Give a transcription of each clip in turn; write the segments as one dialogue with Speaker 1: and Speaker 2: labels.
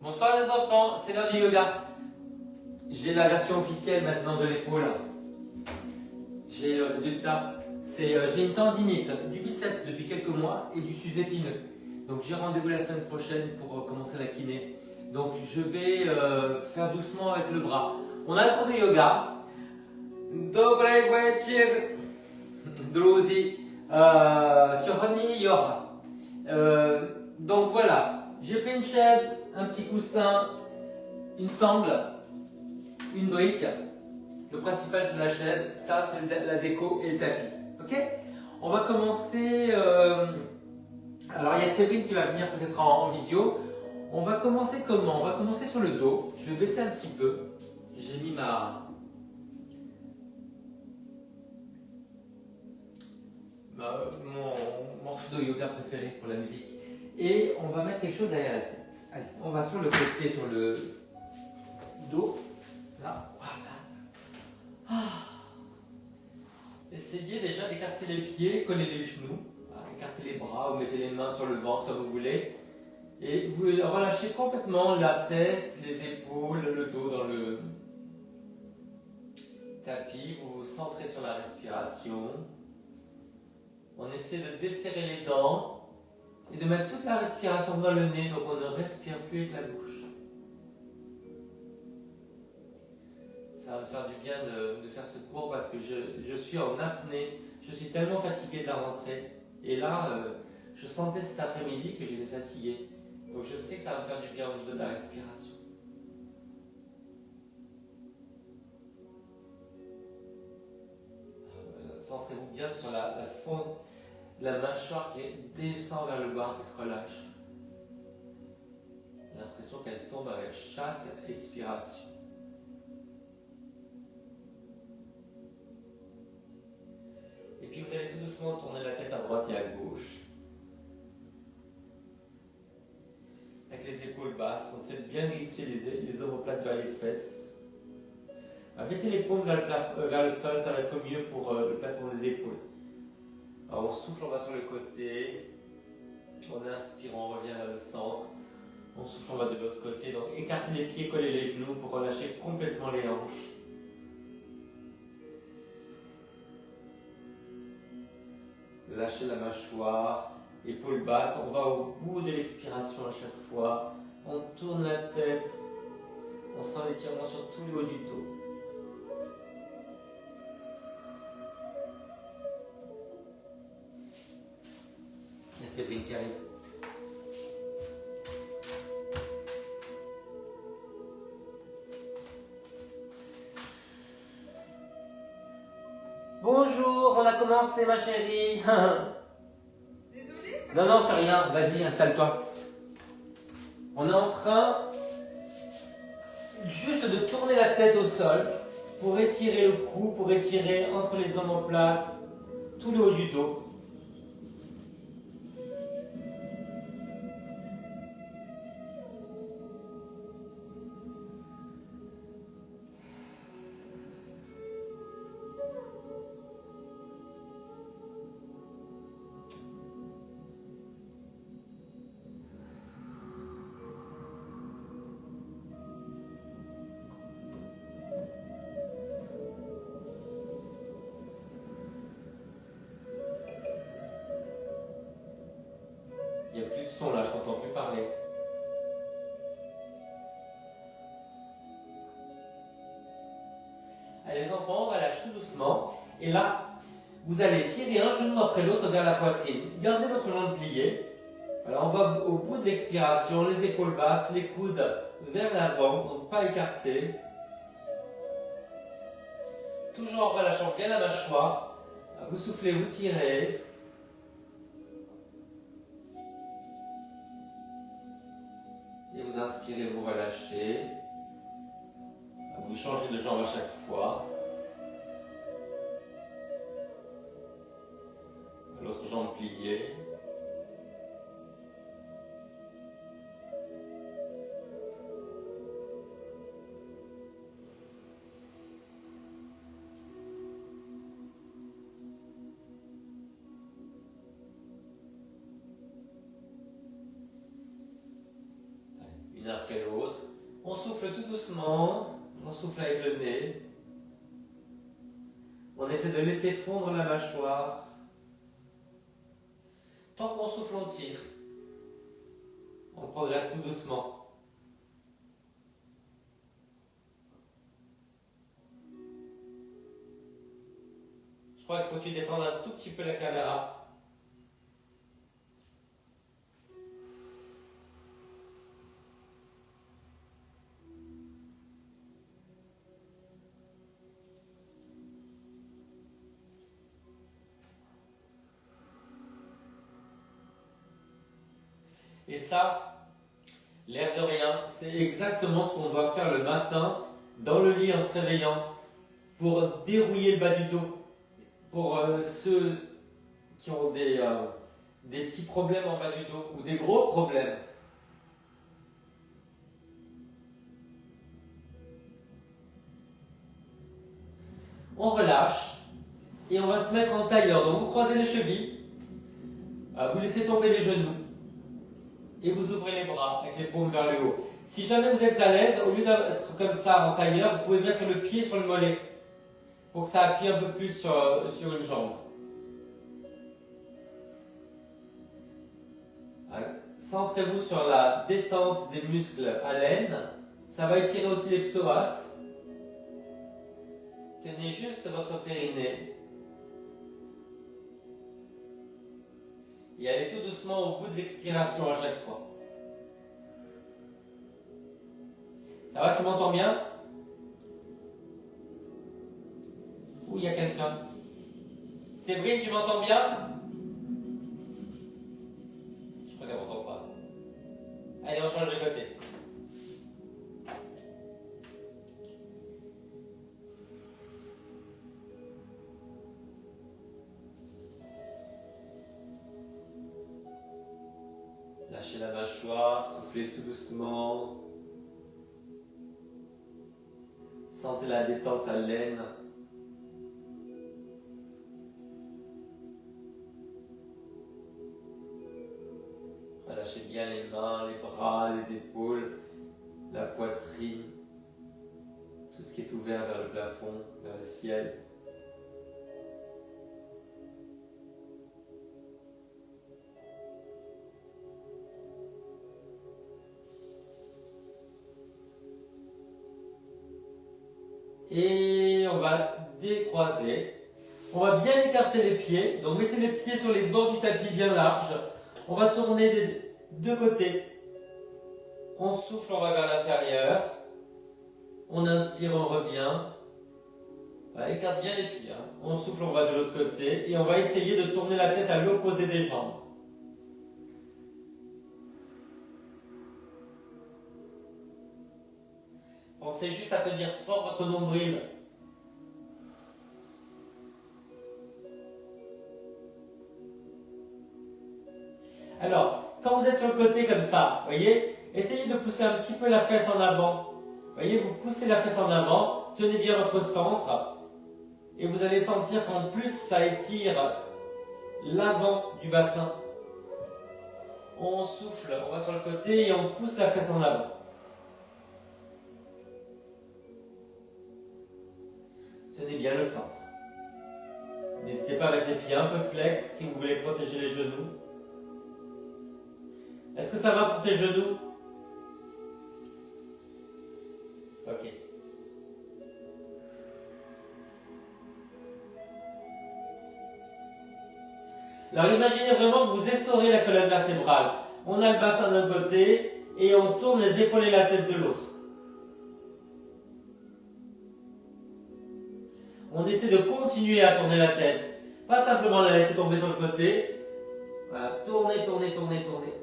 Speaker 1: Bonsoir les enfants, c'est l'heure du yoga. J'ai la version officielle maintenant de l'épaule. J'ai le résultat. J'ai une tendinite du biceps depuis quelques mois et du sus-épineux. Donc j'ai rendez-vous la semaine prochaine pour commencer la kiné. Donc je vais faire doucement avec le bras. On a le cours de yoga. Dobry wieczór, druzy. Сегодня yoga. Donc voilà, j'ai pris une chaise, un petit coussin, une sangle, une brique. Le principal c'est la chaise, ça c'est la déco et le tapis. Ok? On va commencer. Alors il y a Séverine qui va venir peut-être en visio. On va commencer comment? On va commencer sur le dos. Je vais baisser un petit peu. J'ai mis mon morceau de yoga préféré pour la musique. Et on va mettre quelque chose derrière la tête. Allez, on va sur le côté, sur le dos. Là, voilà. Essayez déjà d'écarter les pieds, coller les genoux. Voilà, écartez les bras ou mettez les mains sur le ventre comme vous voulez. Et vous relâchez complètement la tête, les épaules, le dos dans le tapis. Vous vous centrez sur la respiration. On essaie de desserrer les dents et de mettre toute la respiration dans le nez, donc on ne respire plus avec la bouche. Ça va me faire du bien de faire ce cours parce que je suis en apnée. Je suis tellement fatigué de la rentrée. Et là, je sentais cet après-midi que j'étais fatigué. Donc je sais que ça va me faire du bien au niveau de la respiration. Centrez-vous bien sur la fond de la mâchoire qui descend vers le bas, qui se relâche. J'ai l'impression qu'elle tombe avec chaque expiration. Et puis vous allez tout doucement tourner la tête à droite et à gauche. Avec les épaules basses, donc faites bien glisser les omoplates vers les fesses. Mettez les paumes vers le sol, ça va être mieux pour le placement des épaules. Alors on souffle, on va sur le côté. On inspire, on revient vers le centre. On souffle, on va de l'autre côté. Donc écartez les pieds, collez les genoux pour relâcher complètement les hanches. Lâchez la mâchoire, épaules basses. On va au bout de l'expiration à chaque fois. On tourne la tête. On sent l'étirement sur tout le haut du dos. Il y a Séverine qui arrive. Bonjour, on a commencé ma chérie.
Speaker 2: Désolée.
Speaker 1: Non, fais rien, vas-y, installe-toi. On est en train juste de tourner la tête au sol pour étirer le cou, pour étirer entre les omoplates, tout le haut du dos. Il n'y a plus de son là, je t'entends plus parler. Allez les enfants, on relâche tout doucement. Et là, vous allez tirer un genou après l'autre vers la poitrine. Gardez votre jambe pliée. Alors on va au bout de l'expiration, les épaules basses, les coudes vers l'avant, donc pas écartés. Toujours en relâchant bien la mâchoire. Vous soufflez, vous tirez. Et vous inspirez, vous relâchez. Vous changez de jambe à chaque fois. L'autre jambe pliée. une après l'autre. On souffle tout doucement, on souffle avec le nez. On essaie de laisser fondre la mâchoire. Tant qu'on souffle, on tire. On progresse tout doucement. Je crois qu'il faut que tu descendes un tout petit peu la caméra. Et ça, l'air de rien, c'est exactement ce qu'on doit faire le matin dans le lit en se réveillant pour dérouiller le bas du dos. Pour ceux qui ont des petits problèmes en bas du dos ou des gros problèmes. On relâche et on va se mettre en tailleur. Donc vous croisez les chevilles, vous laissez tomber les genoux et vous ouvrez les bras avec les paumes vers le haut. Si jamais vous êtes à l'aise, au lieu d'être comme ça en tailleur, vous pouvez mettre le pied sur le mollet pour que ça appuie un peu plus sur une jambe. Centrez-vous sur la détente des muscles à l'aine. Ça va étirer aussi les psoas. Tenez juste votre périnée. Et allez tout doucement au bout de l'expiration à chaque fois. Ça va, tu m'entends bien? Ou il y a quelqu'un? Séverine, tu m'entends bien? Je crois qu'elle m'entend pas. Allez, on change de côté. Lâchez la mâchoire, soufflez tout doucement. Sentez la détente à l'aine. Relâchez bien les mains, les bras, les épaules, la poitrine, tout ce qui est ouvert vers le plafond, vers le ciel. Et on va décroiser. On va bien écarter les pieds. Donc mettez les pieds sur les bords du tapis bien larges. On va tourner des deux côtés. On souffle, on va vers l'intérieur. On inspire, on revient. Voilà, écarte bien les pieds. Hein. On souffle, on va de l'autre côté. Et on va essayer de tourner la tête à l'opposé des jambes. Pensez juste à tenir fort votre nombril. Alors, quand vous êtes sur le côté comme ça, voyez, essayez de pousser un petit peu la fesse en avant. Voyez, vous poussez la fesse en avant, tenez bien votre centre, et vous allez sentir qu'en plus ça étire l'avant du bassin. On souffle, on va sur le côté et on pousse la fesse en avant. Tenez bien le centre. N'hésitez pas à mettre les pieds un peu flex si vous voulez protéger les genoux. Est-ce que ça va pour tes genoux? Ok. Alors imaginez vraiment que vous essorez la colonne vertébrale. On a le bassin d'un côté et on tourne les épaules et la tête de l'autre. On essaie de continuer à tourner la tête. Pas simplement la laisser tomber sur le côté. Voilà, tournez, tournez, tournez, tournez.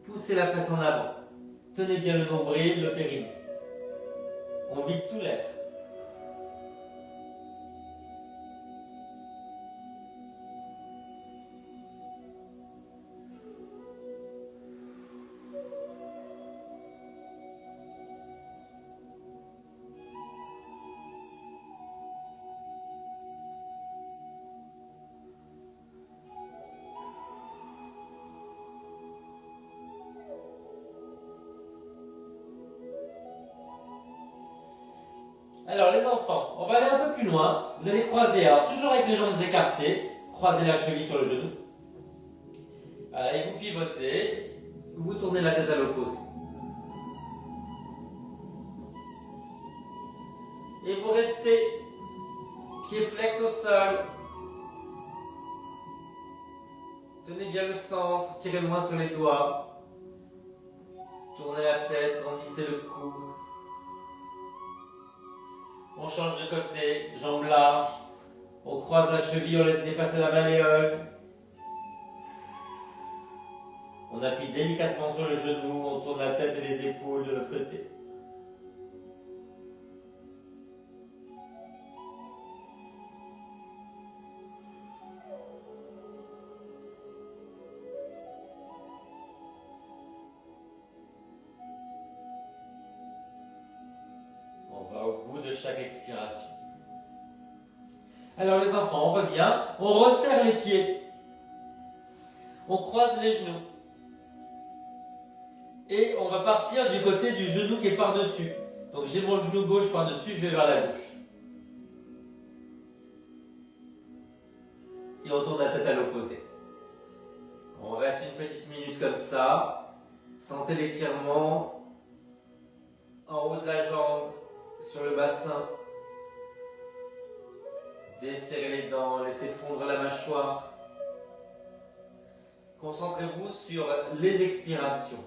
Speaker 1: Poussez la fesse en avant. Tenez bien le nombril, le périnée. On vide tout l'air. Alors les enfants, on va aller un peu plus loin. Vous allez croiser, alors toujours avec les jambes écartées, croisez la cheville sur le genou. Voilà, et vous pivotez, vous tournez la tête à l'opposé. Et vous restez pieds flex au sol. Tenez bien le centre, tirez moins sur les doigts. Tournez la tête, grandissez le cou. On change de côté, jambes larges. On croise la cheville, on laisse dépasser la malléole. On appuie délicatement sur le genou, on tourne la tête et les épaules de l'autre côté. On va au bout de chaque expiration. Alors les enfants, on revient, on resserre les pieds. On croise les genoux. Et on va partir du côté du genou qui est par-dessus. Donc j'ai mon genou gauche par-dessus, je vais vers la gauche. Et on tourne la tête à l'opposé. On reste une petite minute comme ça. Sentez l'étirement en haut de la jambe, sur le bassin. Desserrez les dents, laissez fondre la mâchoire. Concentrez-vous sur les expirations.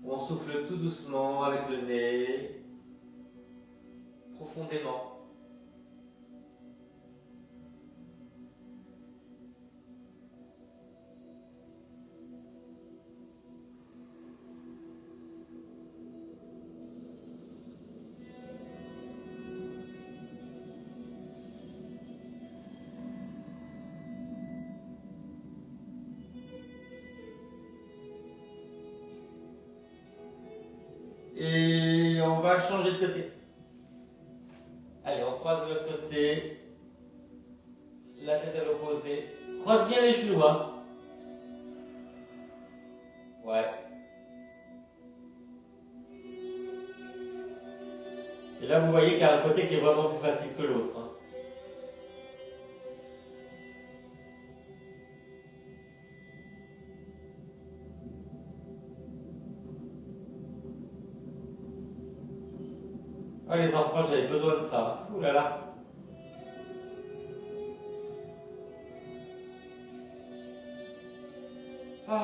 Speaker 1: On souffle tout doucement avec le nez, profondément. Et on va changer de côté. Allez, on croise de l'autre côté. La tête à l'opposé. Croise bien les genoux, hein. Ouais. Et là, vous voyez qu'il y a un côté qui est vraiment plus facile que l'autre, hein. Oh les enfants, j'avais besoin de ça. Ouh là là. Ah.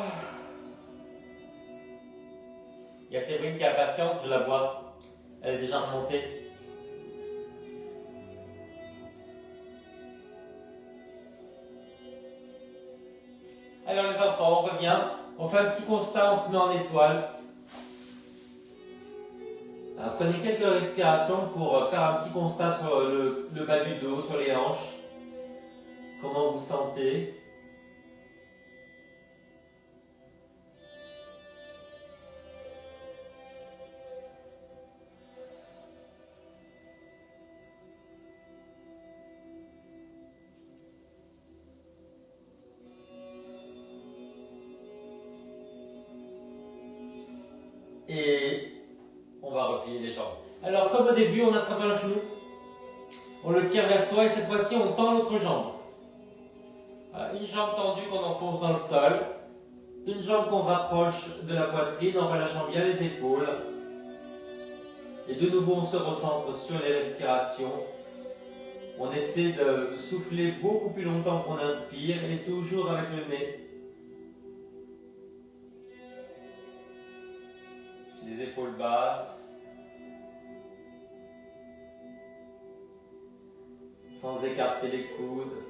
Speaker 1: Il y a Séverine qui est impatiente, je la vois. Elle est déjà remontée. Alors les enfants, on revient. On fait un petit constat, on se met en étoile. Alors, prenez quelques respirations pour faire un petit constat sur le bas du dos, sur les hanches. Comment vous sentez? Et on va replier les jambes. Alors, comme au début, on attrape un genou, on le tire vers soi et cette fois-ci, on tend l'autre jambe. Voilà, une jambe tendue qu'on enfonce dans le sol, une jambe qu'on rapproche de la poitrine en relâchant bien les épaules. Et de nouveau, on se recentre sur les respirations. On essaie de souffler beaucoup plus longtemps qu'on inspire et toujours avec le nez. Les épaules basses. Sans écarter les coudes.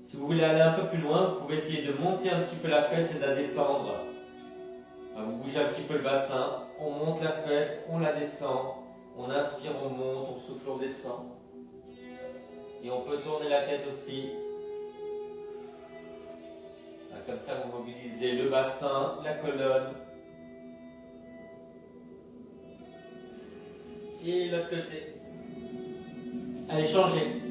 Speaker 1: Si vous voulez aller un peu plus loin, vous pouvez essayer de monter un petit peu la fesse et de la descendre. Vous bougez un petit peu le bassin, on monte la fesse, on la descend, on inspire, on monte, on souffle, on descend. Et on peut tourner la tête aussi. Comme ça, vous mobilisez le bassin, la colonne. Et l'autre côté. Allez, changez.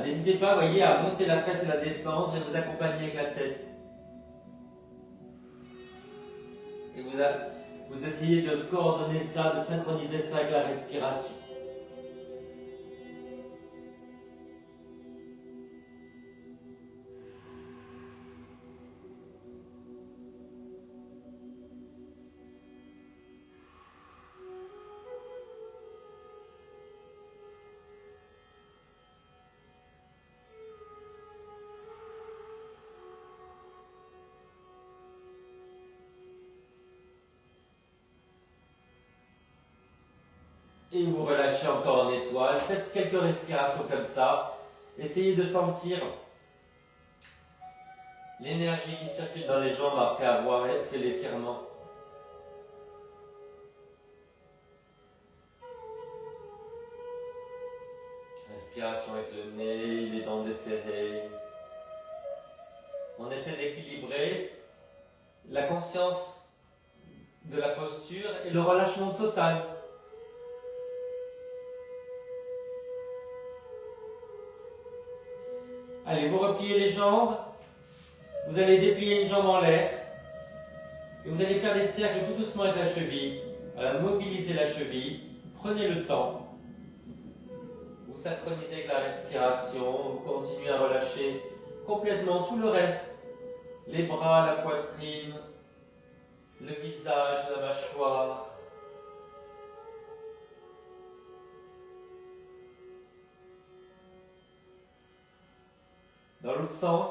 Speaker 1: N'hésitez pas, voyez, à monter la fesse et la descendre et vous accompagner avec la tête. vous essayez de coordonner ça, de synchroniser ça avec la respiration. Et vous relâchez encore en étoile. Faites quelques respirations comme ça. Essayez de sentir l'énergie qui circule dans les jambes après avoir fait l'étirement. Respiration avec le nez, les dents desserrées. On essaie d'équilibrer la conscience de la posture et le relâchement total. Allez, vous repliez les jambes, vous allez déplier une jambe en l'air et vous allez faire des cercles tout doucement avec la cheville. Voilà, mobilisez la cheville, prenez le temps, vous synchronisez avec la respiration, vous continuez à relâcher complètement tout le reste, les bras, la poitrine, le visage, la mâchoire. Dans l'autre sens,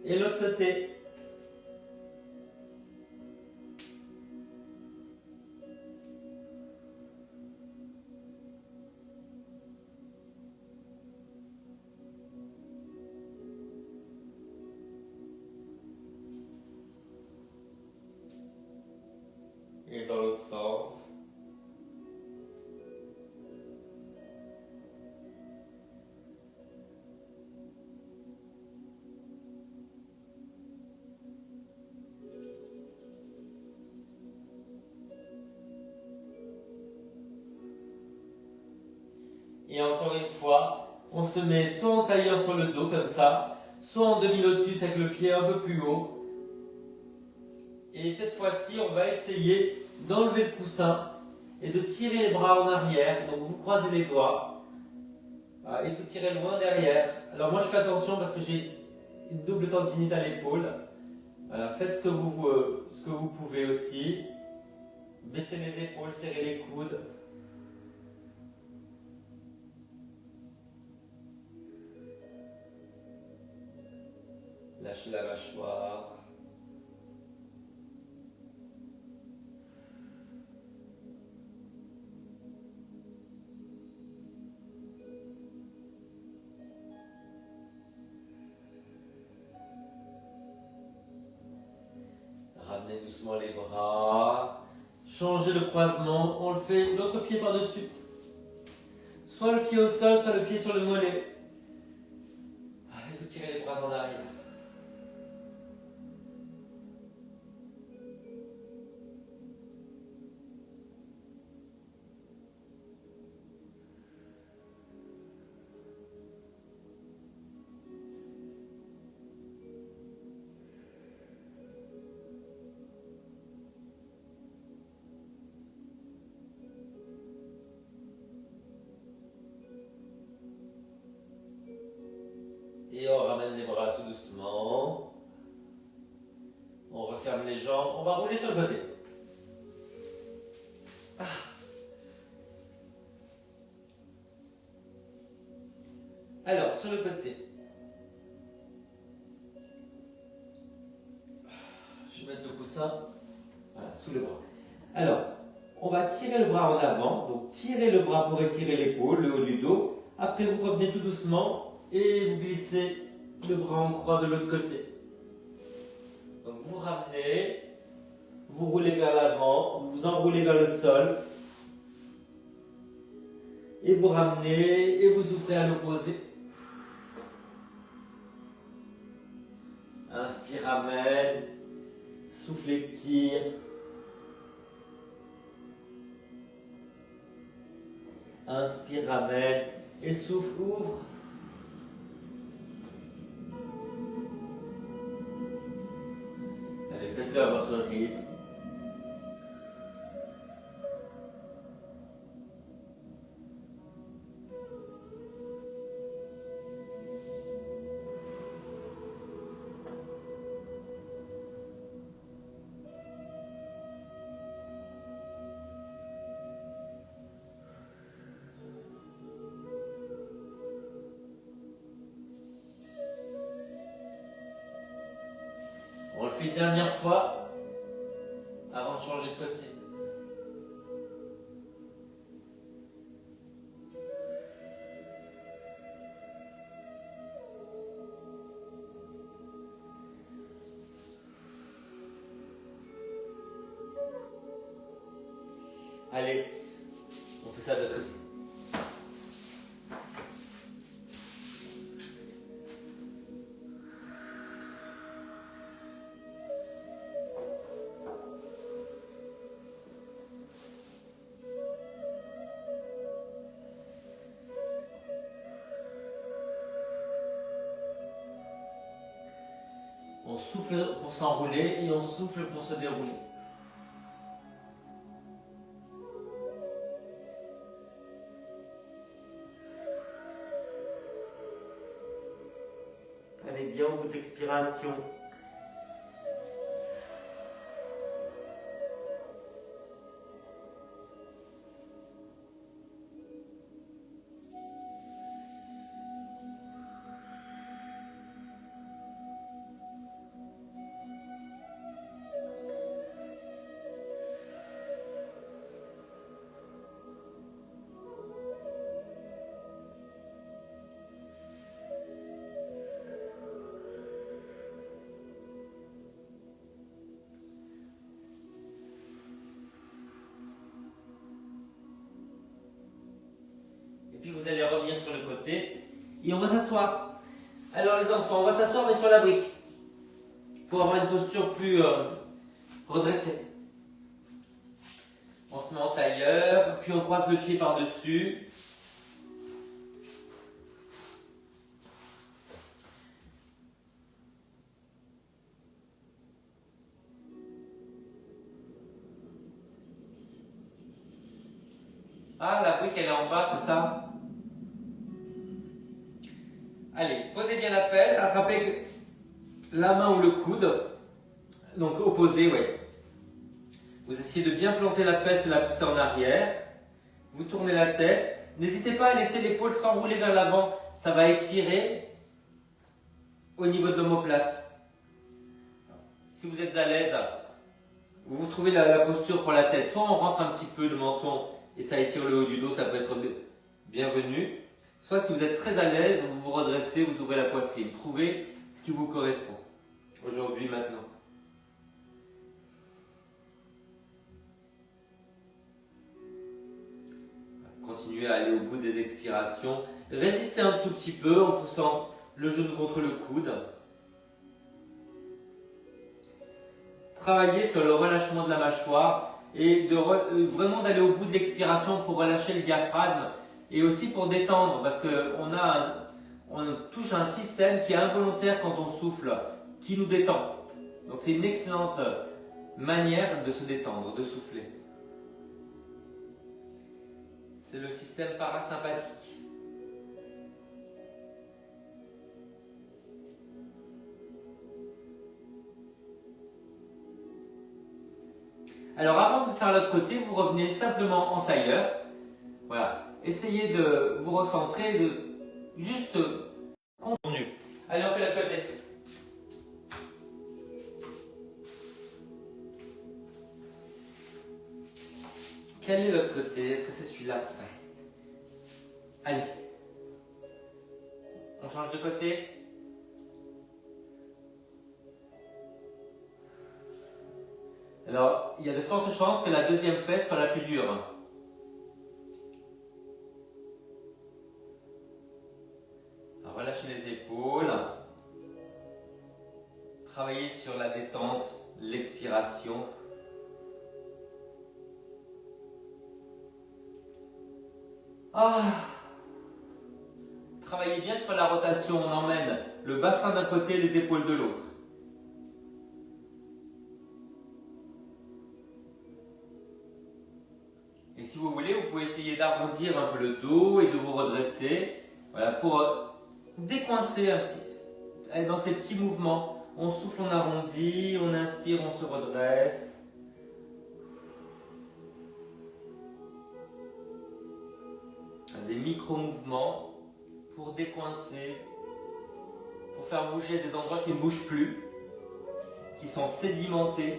Speaker 1: et l'autre côté. Et dans l'autre sens. Et encore une fois, on se met soit en tailleur sur le dos comme ça, soit en demi-lotus avec le pied un peu plus haut. Et cette fois-ci, on va essayer d'enlever le coussin et de tirer les bras en arrière. Donc vous croisez les doigts et vous tirez loin derrière. Alors moi je fais attention parce que j'ai une double tendinite à l'épaule. Voilà, faites ce que vous pouvez aussi. Baissez les épaules, serrez les coudes. Lâchez la mâchoire. Ramenez doucement les bras. Changez le croisement. On le fait l'autre pied par-dessus. Soit le pied au sol, soit le pied sur le mollet. Allez, vous tirez les bras en arrière. Et on ramène les bras tout doucement. On referme les jambes. On va rouler sur le côté. Alors, sur le côté. Je vais mettre le coussin sous le bras. Alors, on va tirer le bras en avant. Donc, tirez le bras pour étirer l'épaule, le haut du dos. Après, vous revenez tout doucement. Et vous glissez le bras en croix de l'autre côté. Donc vous ramenez, vous roulez vers l'avant, vous vous enroulez vers le sol. Et vous ramenez et vous ouvrez à l'opposé. Inspire, ramène. Souffle, étire. Inspire, ramène. Et souffle, ouvre. Allez, faites-le à votre rythme. On le fait une dernière fois avant de changer de côté. Allez, on fait ça de l'autre côté. On souffle pour s'enrouler et on souffle pour se dérouler. Allez bien au bout d'expiration. Et puis vous allez revenir sur le côté et on va s'asseoir. Alors les enfants, on va s'asseoir mais sur la brique pour avoir une posture plus redressée. On se met en tailleur, puis on croise le pied par-dessus. Ah, la brique elle est en bas, c'est ça? Allez, posez bien la fesse, attrapez la main ou le coude. Donc opposé, oui. Vous essayez de bien planter la fesse et la pousser en arrière. Vous tournez la tête. N'hésitez pas à laisser l'épaule s'enrouler vers l'avant. Ça va étirer au niveau de l'omoplate. Si vous êtes à l'aise, vous trouvez la posture pour la tête. Soit on rentre un petit peu le menton et ça étire le haut du dos, ça peut être bienvenu. Soit si vous êtes très à l'aise, vous vous redressez, vous ouvrez la poitrine. Trouvez ce qui vous correspond. Aujourd'hui, maintenant. Continuez à aller au bout des expirations. Résistez un tout petit peu en poussant le genou contre le coude. Travaillez sur le relâchement de la mâchoire et vraiment d'aller au bout de l'expiration pour relâcher le diaphragme et aussi pour détendre parce qu'on touche un système qui est involontaire quand on souffle, qui nous détend. Donc c'est une excellente manière de se détendre, de souffler. C'est le système parasympathique. Alors avant de faire l'autre côté, vous revenez simplement en tailleur. Voilà. Essayez de vous recentrer, de juste continue. Allez, on fait l'autre côté. Quel est l'autre côté? Est-ce que c'est celui-là? Ouais. Allez. On change de côté. Alors, il y a de fortes chances que la deuxième fesse soit la plus dure. Alors, relâchez les épaules. Travaillez sur la détente l'expiration. Ah. Travaillez bien sur la rotation, on emmène le bassin d'un côté, les épaules de l'autre. Et si vous voulez, vous pouvez essayer d'arrondir un peu le dos et de vous redresser. Voilà, pour décoincer un petit, aller dans ces petits mouvements. On souffle, on arrondit, on inspire, on se redresse. Des micro-mouvements pour décoincer, pour faire bouger des endroits qui ne bougent plus, qui sont sédimentés.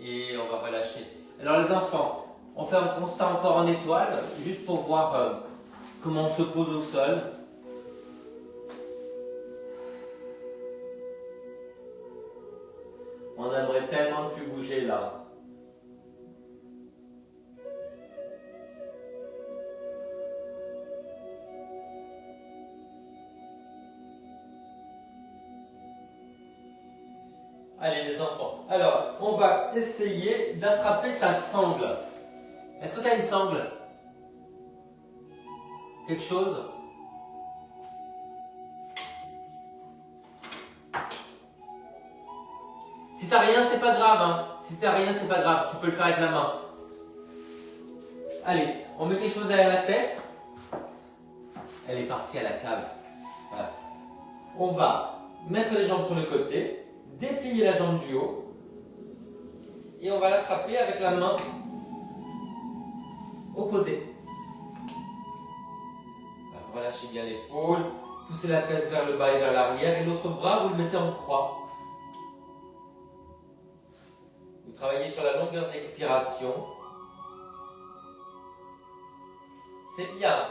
Speaker 1: Et on va relâcher. Alors les enfants, on fait un constat encore en étoile, juste pour voir comment on se pose au sol. On aimerait tellement ne plus bouger là. Allez les enfants, alors on va essayer d'attraper sa sangle. Est-ce que tu as une sangle? Quelque chose? Si t'as rien, c'est pas grave. Hein. Si t'as rien, c'est pas grave. Tu peux le faire avec la main. Allez, on met quelque chose derrière la tête. Elle est partie à la cave. Voilà. On va mettre les jambes sur le côté. Déplier la jambe du haut et on va l'attraper avec la main opposée. Alors, relâchez bien l'épaule, poussez la fesse vers le bas et vers l'arrière et l'autre bras vous le mettez en croix. Vous travaillez sur la longueur d'expiration. C'est bien.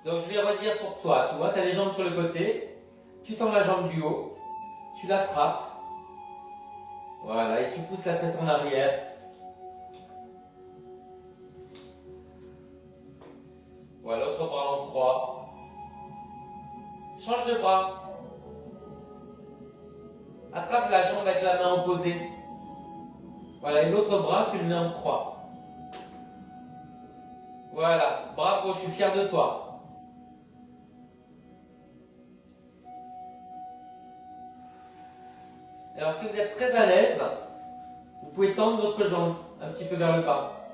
Speaker 1: Donc je vais redire pour toi, tu vois, tu as les jambes sur le côté, tu tends la jambe du haut. Tu l'attrapes, voilà, et tu pousses la fesse en arrière. Voilà, l'autre bras en croix. Change de bras. Attrape la jambe avec la main opposée. Voilà, et l'autre bras, tu le mets en croix. Voilà, bravo, je suis fier de toi. Alors si vous êtes très à l'aise, vous pouvez tendre votre jambe un petit peu vers le bas.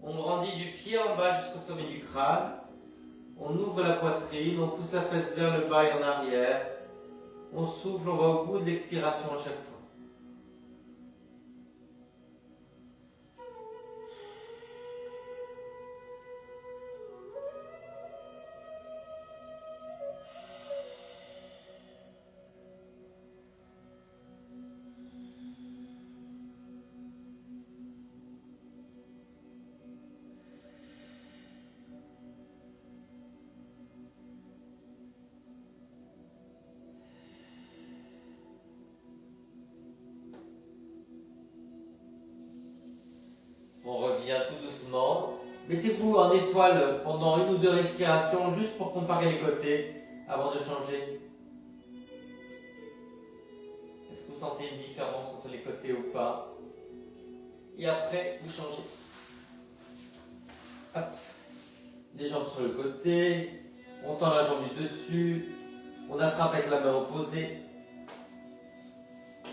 Speaker 1: On grandit du pied en bas jusqu'au sommet du crâne. On ouvre la poitrine, on pousse la fesse vers le bas et en arrière. On souffle, on va au bout de l'expiration à chaque fois. On revient tout doucement. Mettez-vous en étoile pendant une ou deux respirations, juste pour comparer les côtés, avant de changer. Est-ce que vous sentez une différence entre les côtés ou pas? Et après, vous changez. Hop. Les jambes sur le côté, on tend la jambe du dessus, on attrape avec la main opposée,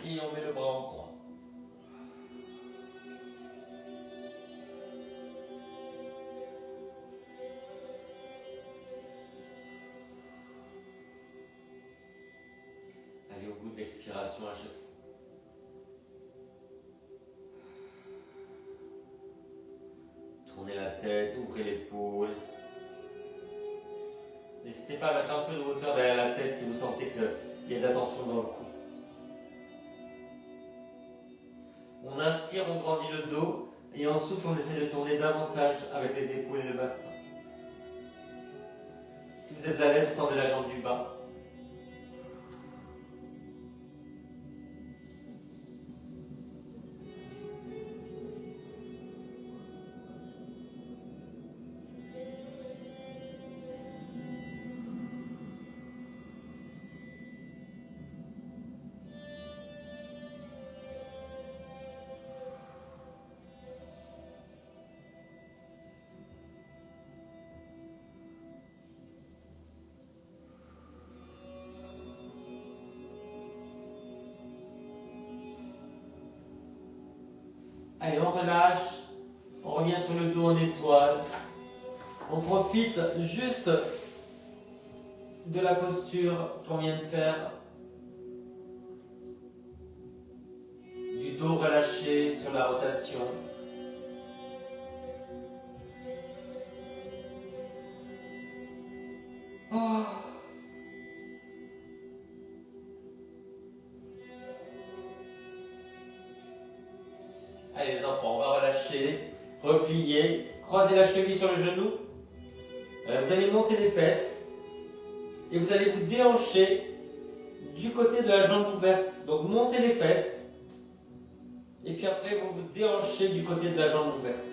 Speaker 1: et on met le bras en croix. Allez au bout de l'expiration à chaque fois. Tournez la tête, ouvrez l'épaule. N'hésitez pas à mettre un peu de hauteur derrière la tête si vous sentez qu'il y a de la tension dans le cou. On inspire, on grandit le dos et on souffle, on essaie de tourner davantage avec les épaules et le bassin. Si vous êtes à l'aise, vous tendez la jambe du bas. Allez, on relâche, on revient sur le dos en étoile. On profite juste de la posture qu'on vient de faire. Du dos relâché sur la rotation. Oh. Allez les enfants, on va relâcher, replier, croiser la cheville sur le genou. Vous allez monter les fesses et vous allez vous déhancher du côté de la jambe ouverte. Donc montez les fesses et puis après vous vous déhanchez du côté de la jambe ouverte.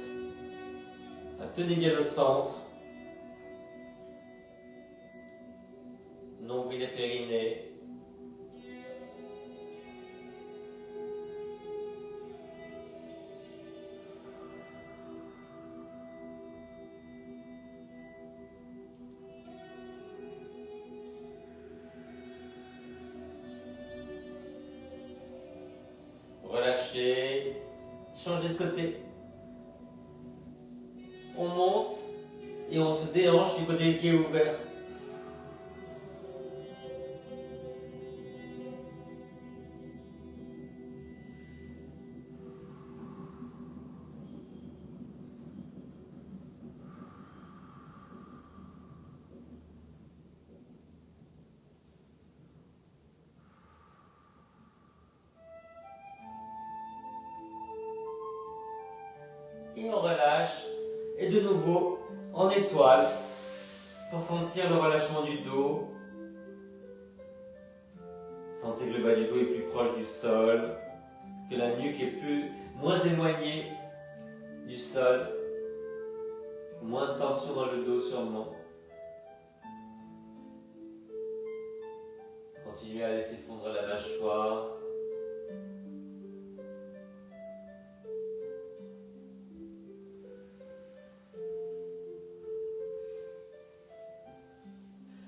Speaker 1: Tenez bien le centre. Nombril et périnée. Relâchez, changez de côté. On monte et on se déhanche du côté qui est ouvert. Et on relâche, et de nouveau en étoile, pour sentir le relâchement du dos. Sentez que le bas du dos est plus proche du sol, que la nuque est moins éloignée du sol, moins de tension dans le dos sûrement. Continuez à laisser fondre la mâchoire.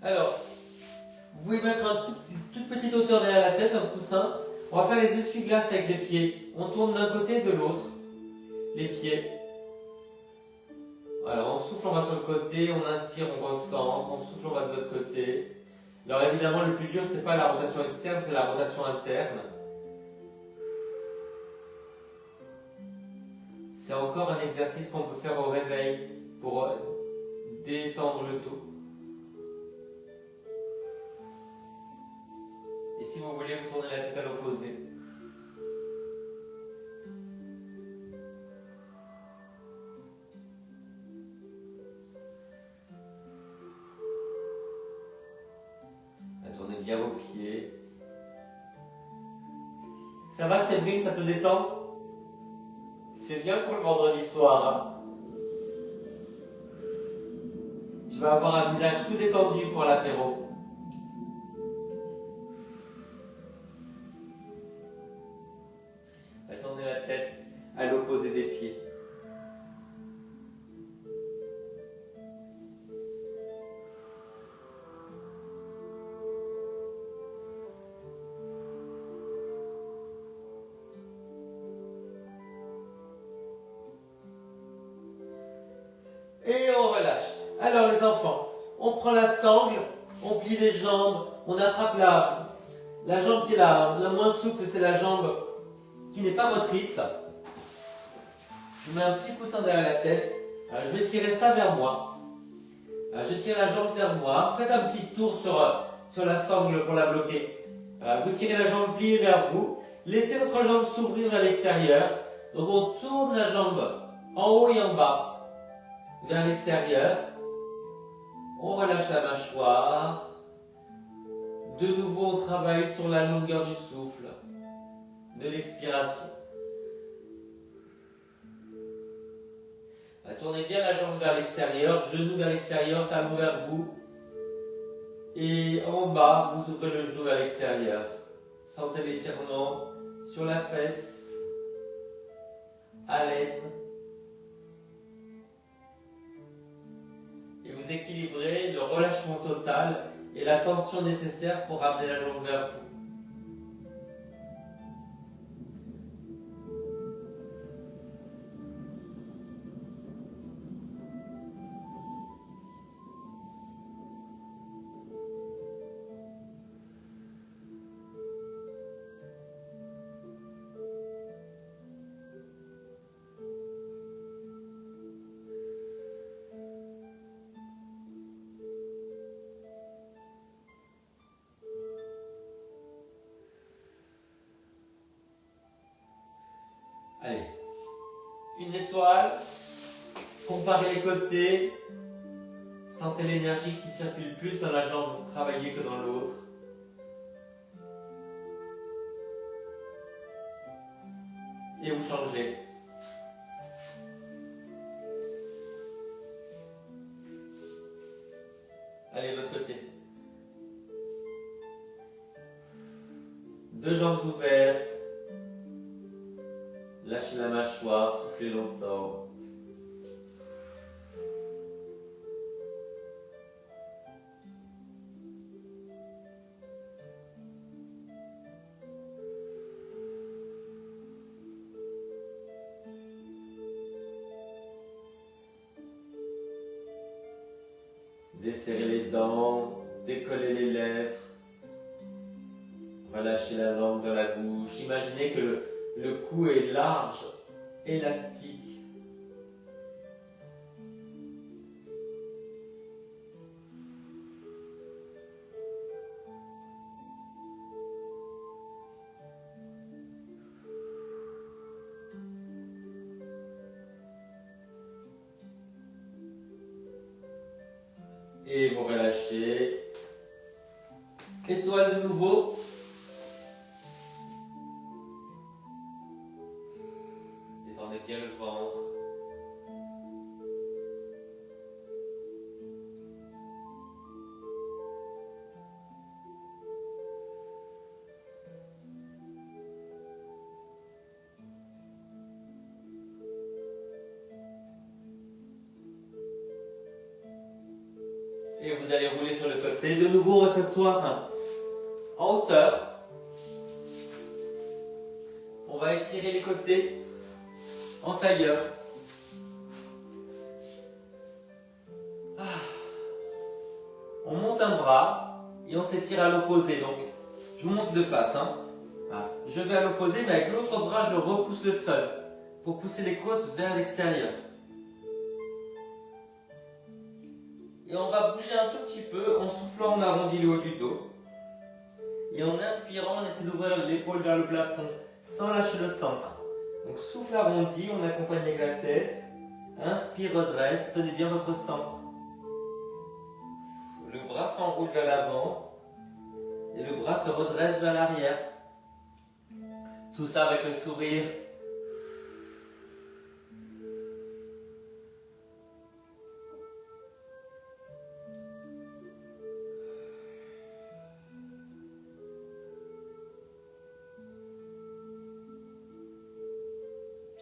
Speaker 1: Alors, vous pouvez mettre une toute petite hauteur derrière la tête, un coussin. On va faire les essuie-glaces avec les pieds. On tourne d'un côté et de l'autre, les pieds. Alors, on souffle, on va sur le côté, on inspire, on recentre, on souffle, on va de l'autre côté. Alors évidemment, le plus dur, c'est pas la rotation externe, c'est la rotation interne. C'est encore un exercice qu'on peut faire au réveil pour détendre le dos. Et si vous voulez, vous tournez la tête à l'opposé. Tournez bien vos pieds. Ça va, Séverine, ça te détend? C'est bien pour le vendredi soir. Hein? Tu vas avoir un visage tout détendu pour l'apéro. Tournez la tête à l'opposé des pieds. Et on relâche. Alors les enfants, on prend la sangle, on plie les jambes, on attrape la jambe qui est la moins souple, c'est la jambe qui n'est pas motrice. Je mets un petit coussin derrière la tête. Alors, je vais tirer ça vers moi. Je tire la jambe vers moi. Faites un petit tour sur la sangle pour la bloquer. Vous tirez la jambe pliée vers vous. Laissez votre jambe s'ouvrir vers l'extérieur. Donc on tourne la jambe en haut et en bas vers l'extérieur. On relâche la mâchoire. De nouveau, on travaille sur la longueur du souffle, de l'expiration. Tournez bien la jambe vers l'extérieur, genou vers l'extérieur, talon vers vous. Et en bas, vous ouvrez le genou vers l'extérieur. Sentez l'étirement sur la fesse, à l'aine. Et vous équilibrez le relâchement total et la tension nécessaire pour ramener la jambe vers vous. Allez, une étoile, comparez les côtés, sentez l'énergie qui circule plus dans la jambe travaillée que dans l'autre. Et vous changez. Allez, de l'autre côté. Deux jambes ouvertes. Lâchez la mâchoire, soufflez longtemps. Desserrez les dents, décollez les lèvres. Relâchez la langue dans la bouche. Imaginez que le cou est large, élastique. Et vous relâchez. Étoile de nouveau. Détendez bien le ventre. Et vous allez rouler sur le côté. De nouveau, on va s'asseoir en hauteur. On va étirer les côtés en tailleur. On monte un bras et on s'étire à l'opposé. Donc, je vous montre de face. Voilà. Je vais à l'opposé, mais avec l'autre bras, je repousse le sol pour pousser les côtes vers l'extérieur. Et on va bouger un tout petit peu en soufflant, on arrondit le haut du dos. Et en inspirant, on essaie d'ouvrir l'épaule vers le plafond sans lâcher le centre. Donc souffle arrondi, on accompagne avec la tête. Inspire, redresse, tenez bien votre centre. Le bras s'enroule vers l'avant et le bras se redresse vers l'arrière. Tout ça avec le sourire.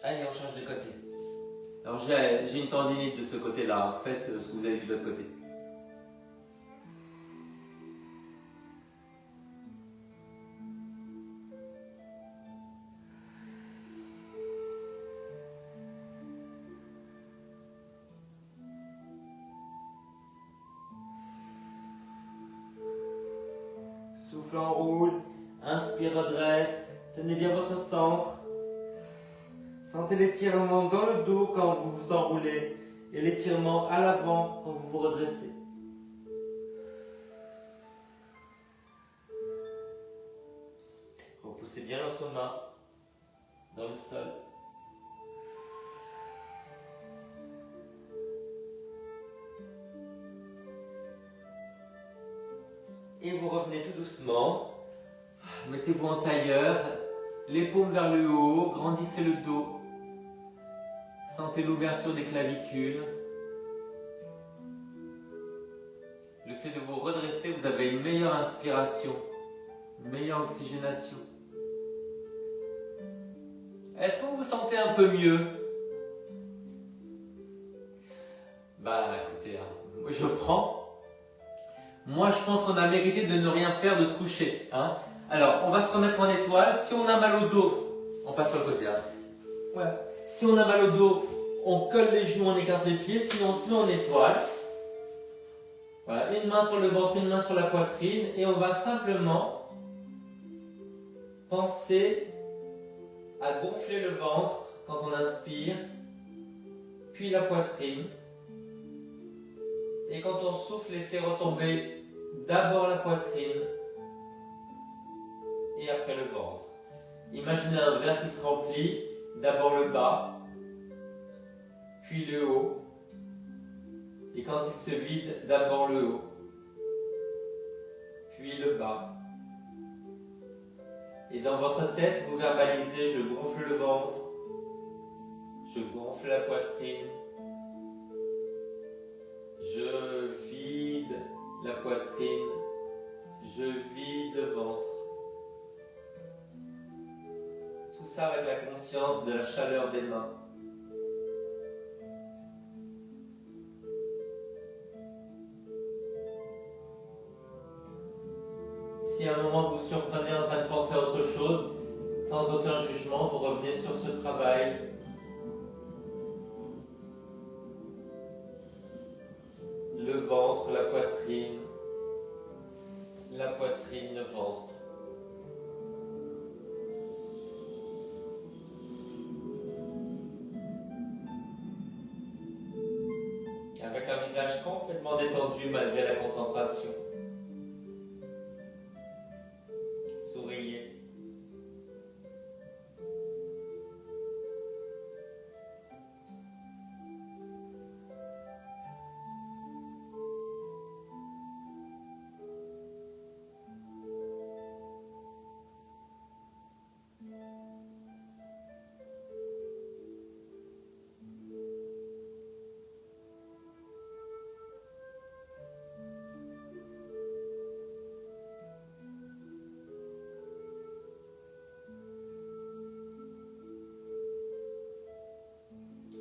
Speaker 1: Allez, on change de côté. Alors j'ai une tendinite de ce côté-là. Faites ce que vous avez vu de l'autre côté. Souffle, enroule. Inspire, redresse. Tenez bien votre centre. Sentez l'étirement dans le dos quand vous vous enroulez et l'étirement à l'avant quand vous vous redressez. votre main dans le sol. Et vous revenez tout doucement. Mettez-vous en tailleur, les paumes vers le haut, grandissez le dos. Sentez l'ouverture des clavicules. Le fait de vous redresser, vous avez une meilleure inspiration, une meilleure oxygénation. Est-ce que vous vous sentez un peu mieux? Bah écoutez, moi je prends. Moi je pense qu'on a mérité de ne rien faire, de se coucher. Alors, on va se remettre en étoile. Si on a mal au dos, on passe sur le côté. Ouais. Si on a mal au dos, on colle les genoux, on écarte les pieds. Sinon, on se met en étoile. Voilà, une main sur le ventre, une main sur la poitrine. Et on va simplement penser à gonfler le ventre quand on inspire, puis la poitrine. Et quand on souffle, laissez retomber d'abord la poitrine et après le ventre. Imaginez un verre qui se remplit, d'abord le bas, puis le haut. Et quand il se vide, d'abord le haut, puis le bas. Et dans votre tête, vous verbalisez: je gonfle le ventre, je gonfle la poitrine, je vide la poitrine, je vide le ventre. Tout ça avec la conscience de la chaleur des mains. Si à un moment vous vous surprenez en train de penser à autre chose, sans aucun jugement, vous revenez sur ce travail. Le ventre, la poitrine, le ventre. Avec un visage complètement détendu malgré la concentration. Souriez.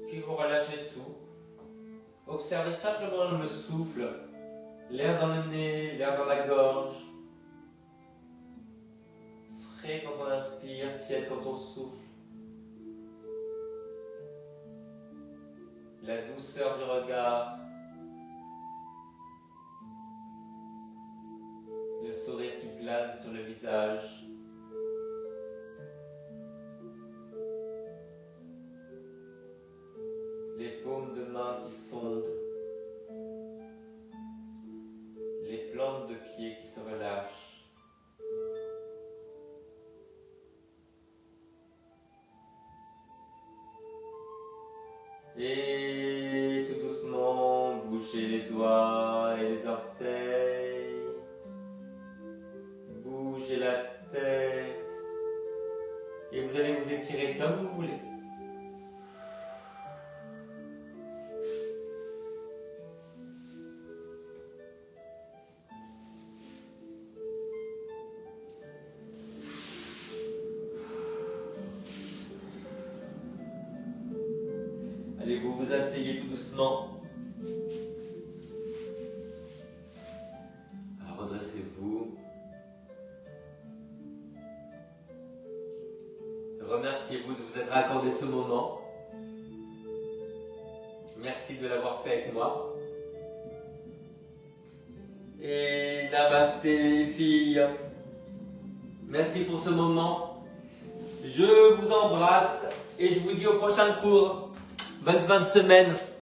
Speaker 1: Puis vous relâchez tout. Observez simplement le souffle, l'air dans le nez, l'air dans la gorge. Frais quand on inspire, tiède quand on souffle. La douceur du regard. Le sourire qui plane sur le visage. Les paumes de main qui fondent, les plantes de pieds qui se relâchent. Et tout doucement, bougez les doigts et les orteils, bougez la tête, et vous allez vous étirer comme vous voulez. Allez, vous vous asseyez tout doucement. Alors, redressez-vous. Remerciez-vous de vous être accordé ce moment. Merci de l'avoir fait avec moi. Et namasté, filles. Merci pour ce moment. Je vous embrasse et je vous dis au prochain cours. Bonne fin de semaine.